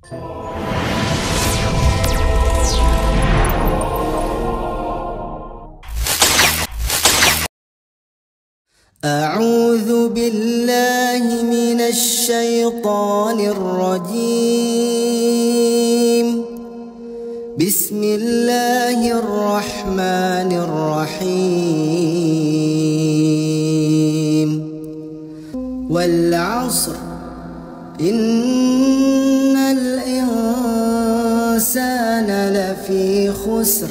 أعوذ بالله من الشيطان الرجيم. بسم الله الرحمن الرحيم. والعصر إن الإنسان لفي خسر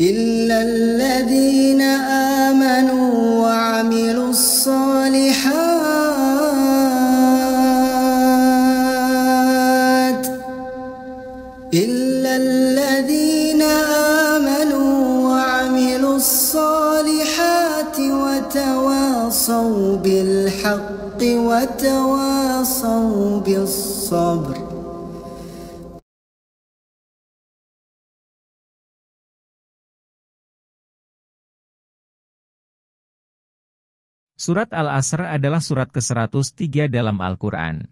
إلا الذين آمنوا وعملوا الصالحات وتواصوا بالحق وتواصوا بالصبر. Surat Al-Asr adalah surat ke-103 dalam Al-Quran.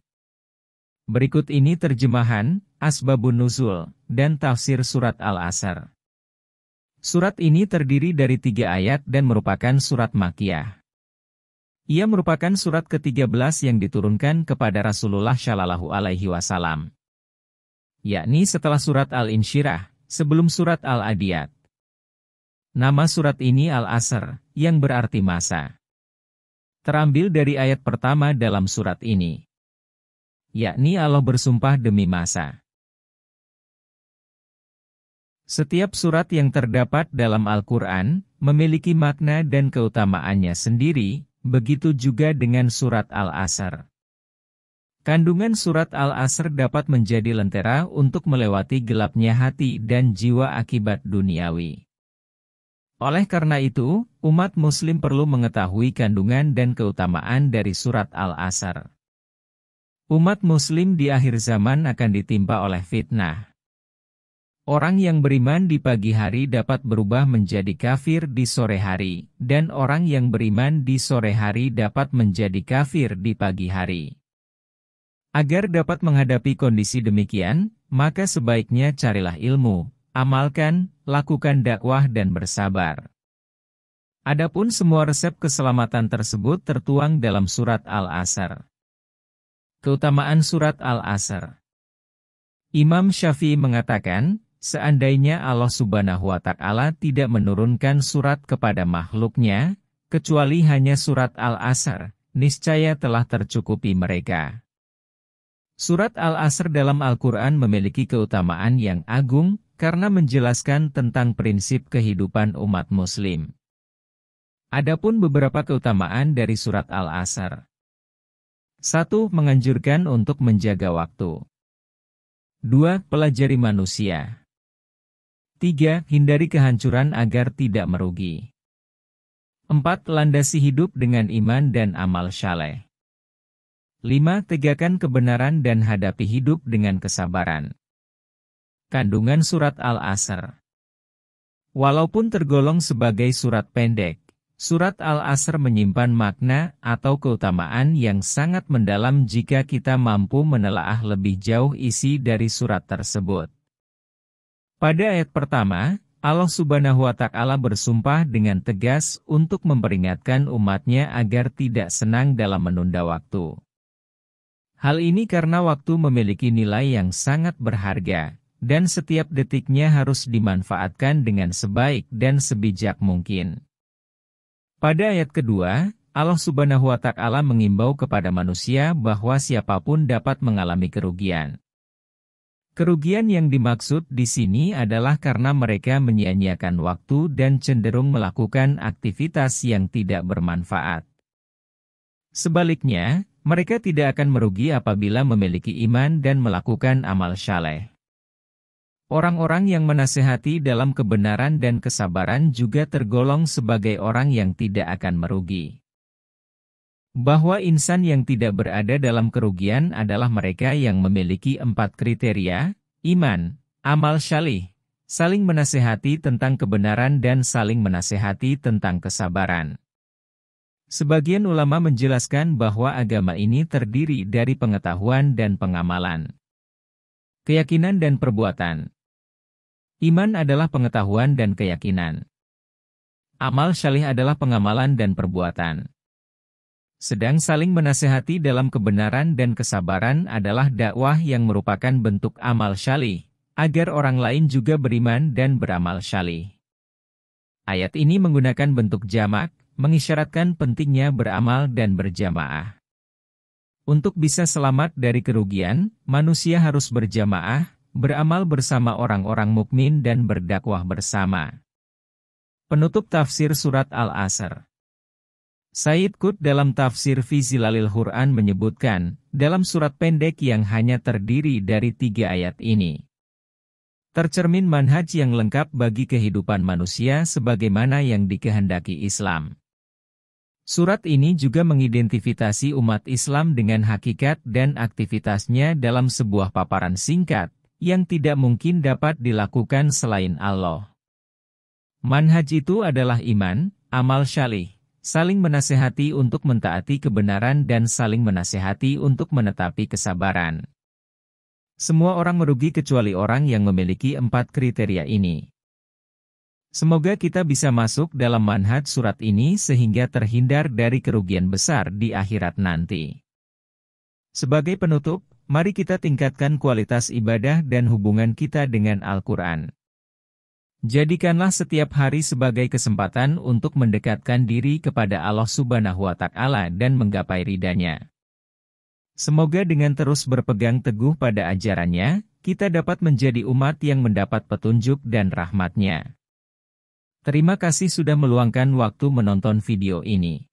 Berikut ini terjemahan, asbabun nuzul, dan tafsir surat Al-Asr. Surat ini terdiri dari 3 ayat dan merupakan surat Makkiyah. Ia merupakan surat ke-13 yang diturunkan kepada Rasulullah Shallallahu Alaihi Wasallam, yakni setelah surat Al-Insyirah, sebelum surat Al-Adiyat. Nama surat ini Al-Asr, yang berarti masa. Terambil dari ayat pertama dalam surat ini, yakni Allah bersumpah demi masa. Setiap surat yang terdapat dalam Al-Quran memiliki makna dan keutamaannya sendiri, begitu juga dengan surat Al-Asr. Kandungan surat Al-Asr dapat menjadi lentera untuk melewati gelapnya hati dan jiwa akibat duniawi. Oleh karena itu, umat muslim perlu mengetahui kandungan dan keutamaan dari surat Al-Asr. Umat muslim di akhir zaman akan ditimpa oleh fitnah. Orang yang beriman di pagi hari dapat berubah menjadi kafir di sore hari, dan orang yang beriman di sore hari dapat menjadi kafir di pagi hari. Agar dapat menghadapi kondisi demikian, maka sebaiknya carilah ilmu, amalkan, lakukan dakwah dan bersabar. Adapun semua resep keselamatan tersebut tertuang dalam surat Al-Asr. Keutamaan surat Al-Asr. Imam Syafi'i mengatakan, seandainya Allah Subhanahu wa Ta'ala tidak menurunkan surat kepada makhluknya, kecuali hanya surat Al-Asr, niscaya telah tercukupi mereka. Surat Al-Asr dalam Al-Quran memiliki keutamaan yang agung, karena menjelaskan tentang prinsip kehidupan umat muslim. Adapun beberapa keutamaan dari surat Al-Asr. 1. Menganjurkan untuk menjaga waktu. 2. Pelajari manusia. 3. Hindari kehancuran agar tidak merugi. 4. Landasi hidup dengan iman dan amal saleh. 5. Tegakkan kebenaran dan hadapi hidup dengan kesabaran. Kandungan surat Al-Asr. Walaupun tergolong sebagai surat pendek, surat Al-Asr menyimpan makna atau keutamaan yang sangat mendalam jika kita mampu menelaah lebih jauh isi dari surat tersebut. Pada ayat pertama, Allah Subhanahu wa Ta'ala bersumpah dengan tegas untuk memperingatkan umatnya agar tidak senang dalam menunda waktu. Hal ini karena waktu memiliki nilai yang sangat berharga, dan setiap detiknya harus dimanfaatkan dengan sebaik dan sebijak mungkin. Pada ayat kedua, Allah Subhanahu wa Ta'ala mengimbau kepada manusia bahwa siapapun dapat mengalami kerugian. Kerugian yang dimaksud di sini adalah karena mereka menyia-nyiakan waktu dan cenderung melakukan aktivitas yang tidak bermanfaat. Sebaliknya, mereka tidak akan merugi apabila memiliki iman dan melakukan amal saleh. Orang-orang yang menasihati dalam kebenaran dan kesabaran juga tergolong sebagai orang yang tidak akan merugi. Bahwa insan yang tidak berada dalam kerugian adalah mereka yang memiliki 4 kriteria, iman, amal saleh, saling menasihati tentang kebenaran dan saling menasihati tentang kesabaran. Sebagian ulama menjelaskan bahwa agama ini terdiri dari pengetahuan dan pengamalan. Keyakinan dan perbuatan. Iman adalah pengetahuan dan keyakinan. Amal syalih adalah pengamalan dan perbuatan. Sedang saling menasehati dalam kebenaran dan kesabaran adalah dakwah yang merupakan bentuk amal syalih, agar orang lain juga beriman dan beramal syalih. Ayat ini menggunakan bentuk jamak, mengisyaratkan pentingnya beramal dan berjamaah. Untuk bisa selamat dari kerugian, manusia harus berjamaah, beramal bersama orang-orang mukmin dan berdakwah bersama. Penutup tafsir surat Al-Asr. Sayyid Qutb dalam tafsir Fi Zilalil Qur'an menyebutkan, dalam surat pendek yang hanya terdiri dari 3 ayat ini, tercermin manhaj yang lengkap bagi kehidupan manusia sebagaimana yang dikehendaki Islam. Surat ini juga mengidentifikasi umat Islam dengan hakikat dan aktivitasnya dalam sebuah paparan singkat, yang tidak mungkin dapat dilakukan selain Allah. Manhaj itu adalah iman, amal syalih, saling menasehati untuk mentaati kebenaran dan saling menasehati untuk menetapi kesabaran. Semua orang merugi kecuali orang yang memiliki 4 kriteria ini. Semoga kita bisa masuk dalam manhaj surat ini sehingga terhindar dari kerugian besar di akhirat nanti. Sebagai penutup, mari kita tingkatkan kualitas ibadah dan hubungan kita dengan Al-Quran. Jadikanlah setiap hari sebagai kesempatan untuk mendekatkan diri kepada Allah Subhanahu wa Ta'ala dan menggapai ridha-Nya. Semoga dengan terus berpegang teguh pada ajarannya, kita dapat menjadi umat yang mendapat petunjuk dan rahmat-Nya. Terima kasih sudah meluangkan waktu menonton video ini.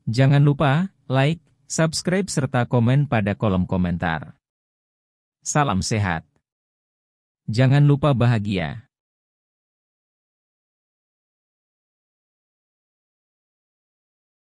Jangan lupa like, subscribe serta komen pada kolom komentar. Salam sehat. Jangan lupa bahagia.